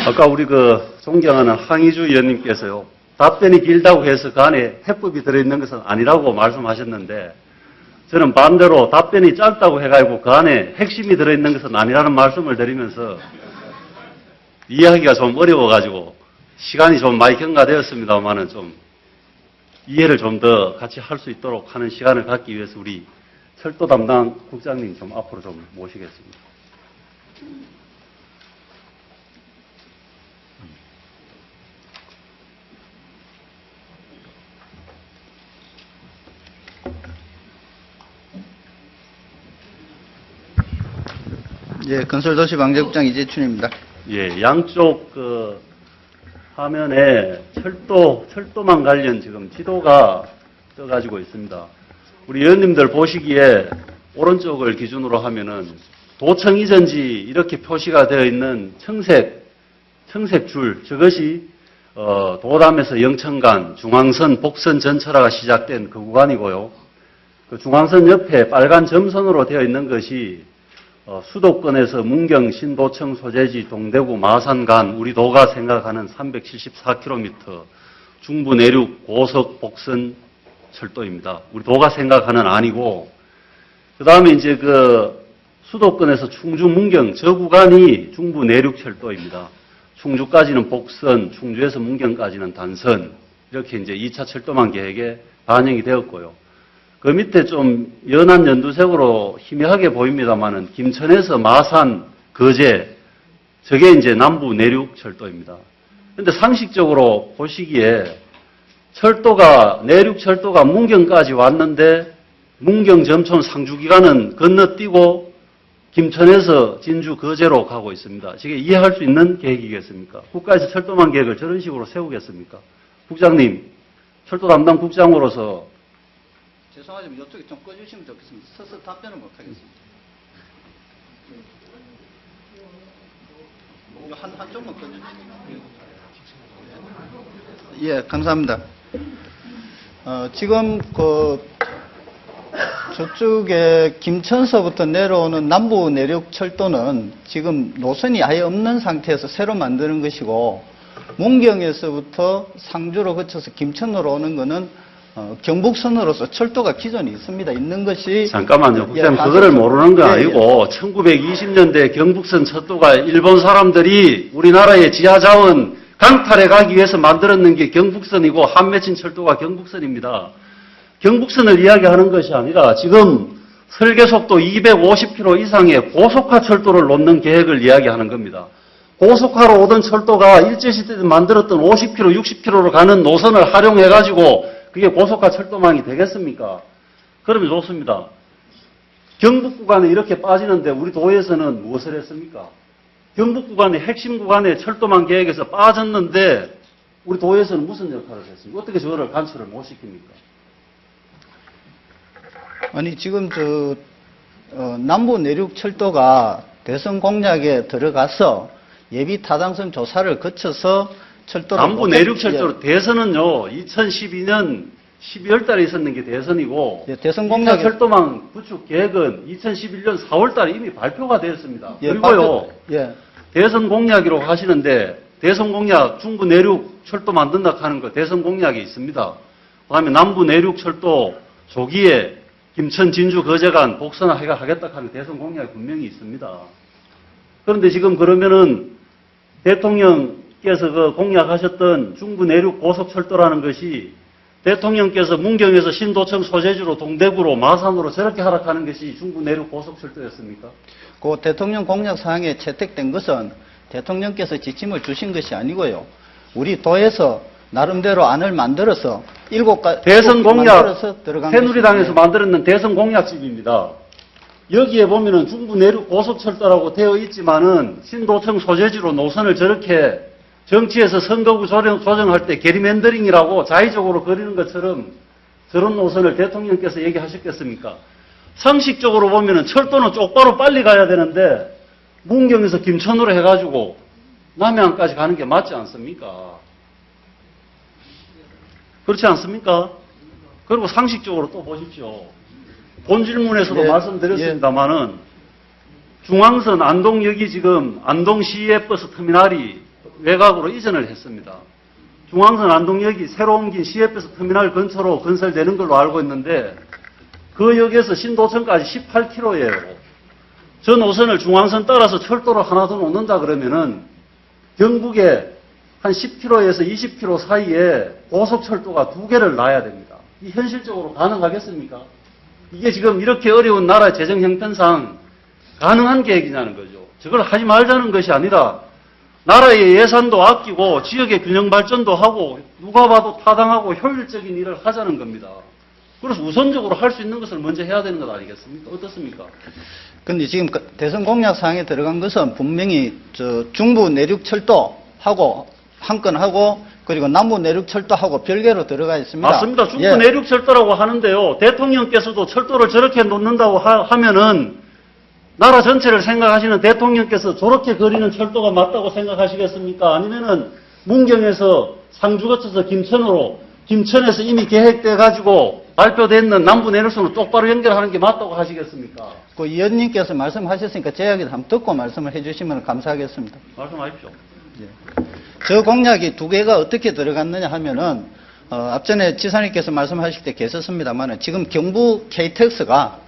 아까 우리 존경하는 항의주 의원님께서요, 답변이 길다고 해서 그 안에 해법이 들어있는 것은 아니라고 말씀하셨는데, 저는 반대로 답변이 짧다고 해가지고 그 안에 핵심이 들어있는 것은 아니라는 말씀을 드리면서 이해하기가 좀 어려워가지고 시간이 좀 많이 경과되었습니다만은 좀 이해를 좀 더 같이 할 수 있도록 하는 시간을 갖기 위해서 우리 철도 담당 국장님 좀 앞으로 좀 모시겠습니다. 예, 건설도시방재국장 이재춘입니다. 예, 양쪽 화면에 철도망 관련 지금 지도가 떠가지고 있습니다. 우리 의원님들 보시기에 오른쪽을 기준으로 하면은 도청 이전지 이렇게 표시가 되어 있는 청색 줄, 저것이 도담에서 영천간 중앙선 복선 전철화가 시작된 그 구간이고요. 그 중앙선 옆에 빨간 점선으로 되어 있는 것이 수도권에서 문경, 신도청, 소재지, 동대구, 마산 간 우리 도가 생각하는 374km 중부 내륙 고속 복선 철도입니다. 우리 도가 생각하는 아니고, 그 다음에 이제 수도권에서 충주, 문경 저 구간이 중부 내륙 철도입니다. 충주까지는 복선, 충주에서 문경까지는 단선, 이렇게 이제 2차 철도망 계획에 반영이 되었고요. 그 밑에 좀 연한 연두색으로 희미하게 보입니다만은 김천에서 마산, 거제, 저게 이제 남부 내륙 철도입니다. 그런데 상식적으로 보시기에 내륙 철도가 문경까지 왔는데 문경, 점촌, 상주기간은 건너뛰고 김천에서 진주, 거제로 가고 있습니다. 저게 이해할 수 있는 계획이겠습니까? 국가에서 철도망 계획을 저런 식으로 세우겠습니까? 국장님, 철도 담당 국장으로서 죄송하지만 이쪽에 좀 꺼주시면 좋겠습니다. 서서 답변을 못 하겠습니다. 한쪽만 꺼주시면. 예, 감사합니다. 지금 저쪽에 김천서부터 내려오는 남부 내륙 철도는 지금 노선이 아예 없는 상태에서 새로 만드는 것이고, 문경에서부터 상주로 거쳐서 김천으로 오는 것은 경북선으로서 철도가 기존에 있습니다. 있는 것이. 잠깐만요. 국장님, 그거를 모르는 거 아니고 1920년대 경북선 철도가 일본 사람들이 우리나라의 지하자원 강탈해 가기 위해서 만들었는 게 경북선이고 한맺힌 철도가 경북선입니다. 경북선을 이야기하는 것이 아니라 지금 설계속도 250km 이상의 고속화 철도를 놓는 계획을 이야기하는 겁니다. 고속화로 오던 철도가 일제시대 때 만들었던 50km, 60km로 가는 노선을 활용해가지고 그게 고속화 철도망이 되겠습니까? 그러면 좋습니다. 경북 구간에 이렇게 빠지는데 우리 도에서는 무엇을 했습니까? 경북 구간의 핵심 구간의 철도망 계획에서 빠졌는데 우리 도에서는 무슨 역할을 했습니까? 어떻게 저거를 간수를 못 시킵니까? 아니, 지금 남부 내륙 철도가 대선 공약에 들어가서 예비 타당성 조사를 거쳐서 철도를. 남부 내륙 철도로 대선은요, 2012년 12월 달에 있었는 게 대선이고, 예, 대선 공약 철도망 구축 계획은 2011년 4월 달에 이미 발표가 되었습니다. 예, 그리고요, 예. 대선 공약이라고 하시는데, 대선 공약 중부 내륙 철도 만든다 하는 거 대선 공약이 있습니다. 그 다음에 남부 내륙 철도 조기에 김천, 진주, 거제 간 복선화 하겠다 하는 대선 공약이 분명히 있습니다. 그런데 지금 그러면은 대통령께서 공약하셨던 중부 내륙 고속철도라는 것이 대통령께서 문경에서 신도청, 소재지로, 동대구로, 마산으로 저렇게 하락하는 것이 중부 내륙 고속철도였습니까? 그 대통령 공약 사항에 채택된 것은 대통령께서 지침을 주신 것이 아니고요. 우리 도에서 나름대로 안을 만들어서 대선 공약, 들어간 새누리당에서 만들었는 대선 공약집입니다. 여기에 보면은 중부 내륙 고속철도라고 되어 있지만은 신도청 소재지로 노선을 저렇게 정치에서 선거구 조정할 때 게리맨더링이라고 자의적으로 그리는 것처럼 저런 노선을 대통령께서 얘기하셨겠습니까? 상식적으로 보면은 철도는 쪽바로 빨리 가야 되는데 문경에서 김천으로 해가지고 남해안까지 가는 게 맞지 않습니까? 그렇지 않습니까? 그리고 상식적으로 또 보십시오. 본 질문에서도 말씀드렸습니다만은 중앙선 안동역이 지금 안동 시외버스 터미널이 외곽으로 이전을 했습니다. 중앙선 안동역이 새로 옮긴 CFS 터미널 근처로 건설되는 걸로 알고 있는데 그 역에서 신도청까지 18km예요. 저 노선을 중앙선 따라서 철도를 하나 더 놓는다 그러면은 경북에 한 10km에서 20km 사이에 고속철도가 2개를 놔야 됩니다. 이 현실적으로 가능하겠습니까? 이게 지금 이렇게 어려운 나라 재정 형편상 가능한 계획이냐는 거죠. 저걸 하지 말자는 것이 아니라 나라의 예산도 아끼고 지역의 균형 발전도 하고 누가 봐도 타당하고 효율적인 일을 하자는 겁니다. 그래서 우선적으로 할 수 있는 것을 먼저 해야 되는 것 아니겠습니까? 어떻습니까? 근데 지금 대선 공약 사항에 들어간 것은 분명히 중부 내륙 철도하고 한 건 하고 그리고 남부 내륙 철도하고 별개로 들어가 있습니다. 맞습니다. 중부 예. 내륙 철도라고 하는데요. 대통령께서도 철도를 저렇게 놓는다고 하면은 나라 전체를 생각하시는 대통령께서 저렇게 그리는 철도가 맞다고 생각하시겠습니까? 아니면은 문경에서 상주 거쳐서 김천으로 김천에서 이미 계획돼 가지고 발표됐는 남부 내륙선으로 똑바로 연결하는 게 맞다고 하시겠습니까? 그 의원님께서 말씀하셨으니까 제 이야기도 한번 듣고 말씀을 해주시면 감사하겠습니다. 말씀하십시오. 저 공약이 2개가 어떻게 들어갔느냐 하면은 앞전에 지사님께서 말씀하실 때 계셨습니다만 지금 경부 KTX가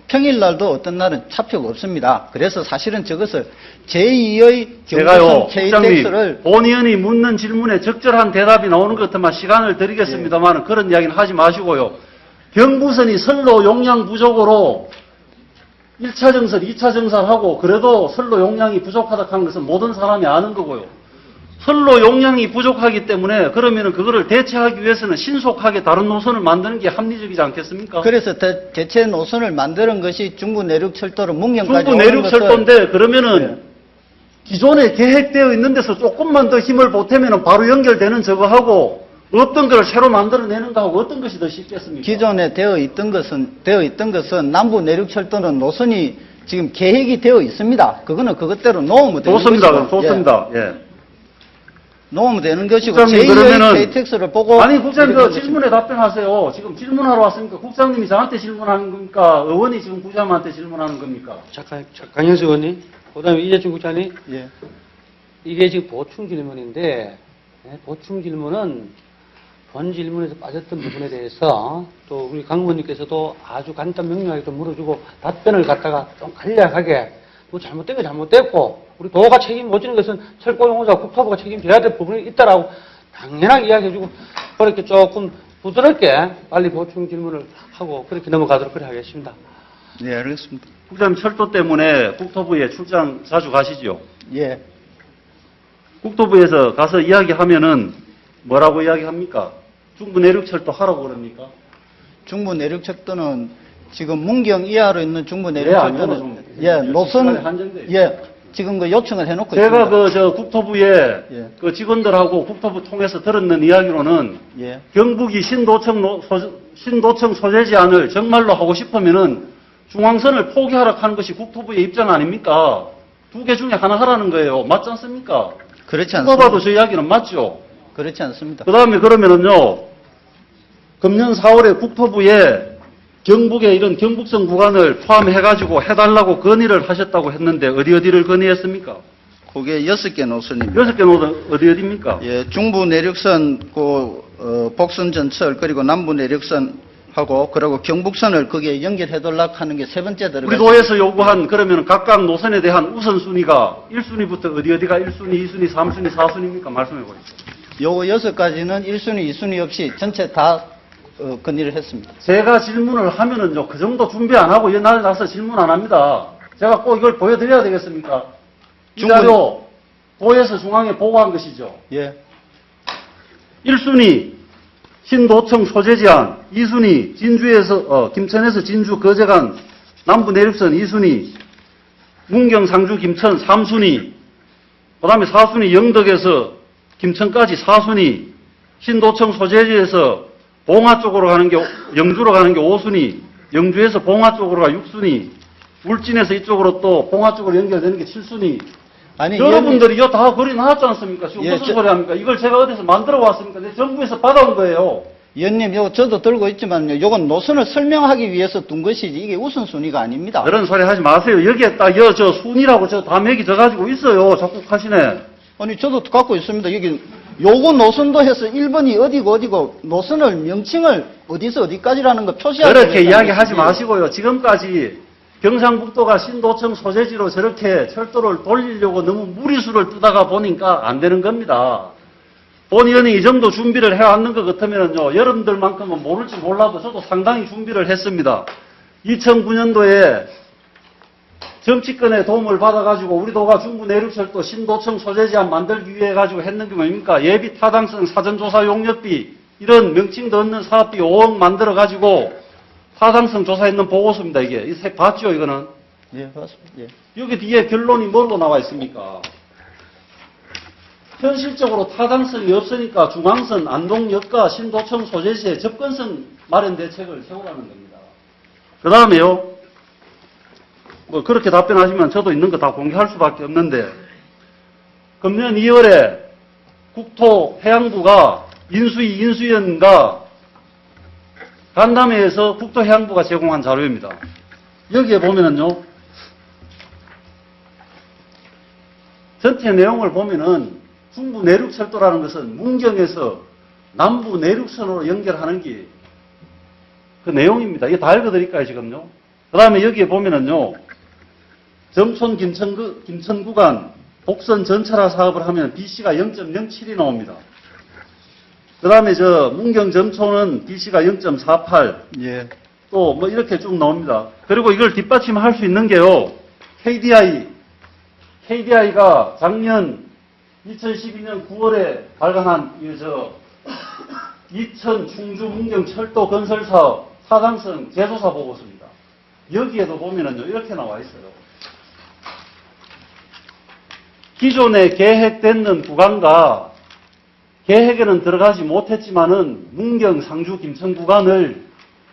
평일날도 어떤 날은 차표가 없습니다. 그래서 사실은 저것을 제2의 제가요, 경부선 KTX를 국장님, 본 의원이 묻는 질문에 적절한 대답이 나오는 것 같으면 시간을 드리겠습니다만 그런 이야기는 하지 마시고요. 경부선이 선로 용량 부족으로 1차 정설, 2차 정설하고 그래도 선로 용량이 부족하다 하는 것은 모든 사람이 아는 거고요. 선로 용량이 부족하기 때문에 그러면은 그거를 대체하기 위해서는 신속하게 다른 노선을 만드는 게 합리적이지 않겠습니까? 그래서 대체 노선을 만드는 것이 중부 내륙 철도로 문경까지 중부 오는 내륙 것을 철도인데 그러면은 기존에 계획되어 있는 데서 조금만 더 힘을 보태면은 바로 연결되는 저거하고 어떤 걸 새로 만들어내는 거하고 어떤 것이 더 쉽겠습니까? 기존에 되어 있던 것은 남부 내륙 철도는 노선이 지금 계획이 되어 있습니다. 그거는 그것대로 놓으면 되는 좋습니다. 것이고, 그럼 좋습니다. 예. 놓으면 되는 것이고 국장님, 제2의 그러면은 KTX를 보고 아니 국장님 이렇게 그 질문에 답변하세요. 지금 질문하러 왔습니까? 국장님이 저한테 질문하는 겁니까? 의원이 지금 부장한테 질문하는 겁니까? 잠깐, 강현수 의원님, 그다음에 이재춘 국장님, 예. 이게 지금 보충 질문인데 보충 질문은 본 질문에서 빠졌던 부분에 대해서 또 우리 강 의원님께서도 아주 간단 명료하게 좀 물어주고 답변을 갖다가 좀 간략하게 뭐 잘못된 거 잘못됐고 우리 도가 책임 못 지는 것은 철도용호자 국토부가 책임져야 될 부분이 있다라고 당연하게 이야기해주고 그렇게 조금 부드럽게 빨리 보충 질문을 하고 그렇게 넘어가도록 그래 하겠습니다. 예, 알겠습니다. 국장님 철도 때문에 국토부에 출장 자주 가시죠? 예. 국토부에서 가서 이야기하면은 뭐라고 이야기합니까? 중부 내륙 철도 하라고 그럽니까? 중부 내륙 철도는 지금 문경 이하로 있는 중부 내륙 네, 안 철도는 되죠. 예, 시간이 노선 한정돼 있어요. 예. 지금 그 요청을 해놓고 제가 있습니다. 저 국토부에 예. 그 직원들하고 국토부 통해서 들었는 이야기로는 예. 경북이 신도청 소재 제한을 정말로 하고 싶으면은 중앙선을 포기하라 하는 것이 국토부의 입장 아닙니까? 2개 중에 하나 하라는 거예요. 맞지 않습니까? 그렇지 누가 않습니다. 봐도 저 이야기는 맞죠? 그렇지 않습니다. 그 다음에 그러면은요, 금년 4월에 국토부에 경북의 이런 경북선 구간을 포함해가지고 해달라고 건의를 하셨다고 했는데 어디를 건의했습니까? 그게 6개 노선입니다. 6개 노선 어디입니까? 예, 중부 내륙선, 복선 전철, 그리고 남부 내륙선하고, 그리고 경북선을 거기에 연결해달라고 하는 게 세 번째 들어가 우리 도에서 요구한 그러면 각각 노선에 대한 우선순위가 1순위부터 어디가 1순위, 2순위, 3순위, 4순위입니까? 말씀해 보십시오. 요거 6가지는 1순위, 2순위 없이 전체 다 건의를 했습니다. 제가 질문을 하면은요, 그 정도 준비 안 하고 날 나서 질문 안 합니다. 제가 꼭 이걸 보여드려야 되겠습니까? 이 자료 도에서 중앙에 보고한 것이죠. 예. 1순위 신도청 소재 제한, 2순위 김천에서 진주 거제간 남부 내륙선 2순위, 문경 상주 김천 3순위, 그다음에 4순위 영덕에서 김천까지 4순위, 신도청 소재지에서 봉화 쪽으로 가는 게 영주로 가는 게 5순위, 영주에서 봉화 쪽으로가 6순위, 울진에서 이쪽으로 또 봉화 쪽으로 연결되는 게 7순위. 아니, 여러분들이 이거 다 거리 나왔지 않습니까? 지금 예, 무슨 소리 합니까? 이걸 제가 어디서 만들어 왔습니까? 내 정부에서 받아온 거예요. 위원님, 요거 저도 들고 있지만요, 요건 노선을 설명하기 위해서 둔 것이지, 이게 우선순위가 아닙니다. 그런 소리 하지 마세요. 여기에 딱, 저 순위라고 저 다 맥이 져가지고 있어요. 자꾸 하시네. 아니, 저도 갖고 있습니다. 여기 요거 노선도 해서 1번이 어디고 노선을 명칭을 어디서 어디까지라는 거 표시하고 그렇게 이야기하지 마시고요. 지금까지 경상북도가 신도청 소재지로 저렇게 철도를 돌리려고 너무 무리수를 뜨다가 보니까 안 되는 겁니다. 본 의원이 이 정도 준비를 해왔는 것 같으면요, 여러분들만큼은 모를지 몰라도 저도 상당히 준비를 했습니다. 2009년도에 정치권의 도움을 받아가지고 우리 도가 중부 내륙철도 신도청 소재지안 만들기 위해 가지고 했는 게 뭡니까? 예비 타당성 사전조사 용역비, 이런 명칭도 없는 사업비 5억 만들어가지고 타당성 조사했는 보고서입니다, 이게. 이거 봤죠, 이거는? 예, 맞습니다. 예. 여기 뒤에 결론이 뭘로 나와 있습니까? 현실적으로 타당성이 없으니까 중앙선 안동역과 신도청 소재지에 접근성 마련 대책을 세우라는 겁니다. 그 다음에요, 뭐 그렇게 답변하시면 저도 있는 거 다 공개할 수밖에 없는데, 금년 2월에 국토해양부가 인수위원과 간담회에서 국토해양부가 제공한 자료입니다. 여기에 보면은요, 전체 내용을 보면은 중부 내륙철도라는 것은 문경에서 남부 내륙선으로 연결하는 게 그 내용입니다. 이게 다 읽어드릴까요, 지금요? 그 다음에 여기에 보면은요, 점촌 김천 구간 복선 전철화 사업을 하면 BC가 0.07이 나옵니다. 그 다음에 문경 점촌은 BC가 0.48. 예. 또 뭐 이렇게 쭉 나옵니다. 그리고 이걸 뒷받침할 수 있는 게요, KDI가 작년 2012년 9월에 발간한 이천 충주 문경 철도 건설 사업 타당성 재조사 보고서입니다. 여기에도 보면은요, 이렇게 나와 있어요. 기존에 계획되는 구간과 계획에는 들어가지 못했지만은 문경 상주 김천 구간을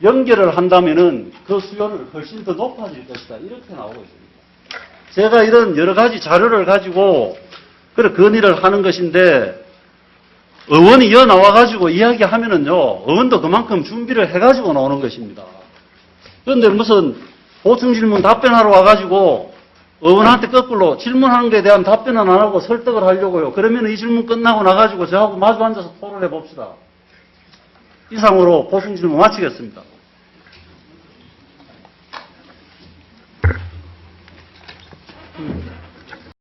연결을 한다면은 그 수요는 훨씬 더 높아질 것이다. 이렇게 나오고 있습니다. 제가 이런 여러 가지 자료를 가지고 건의를 하는 것인데, 의원이 이어 나와가지고 이야기하면은요, 의원도 그만큼 준비를 해가지고 나오는 것입니다. 그런데 무슨 보충 질문 답변하러 와가지고 의원한테 거꾸로 질문하는 것에 대한 답변은 안 하고 설득을 하려고요. 그러면 이 질문 끝나고 나가지고 저하고 마주 앉아서 토론해 봅시다. 이상으로 보충 질문 마치겠습니다.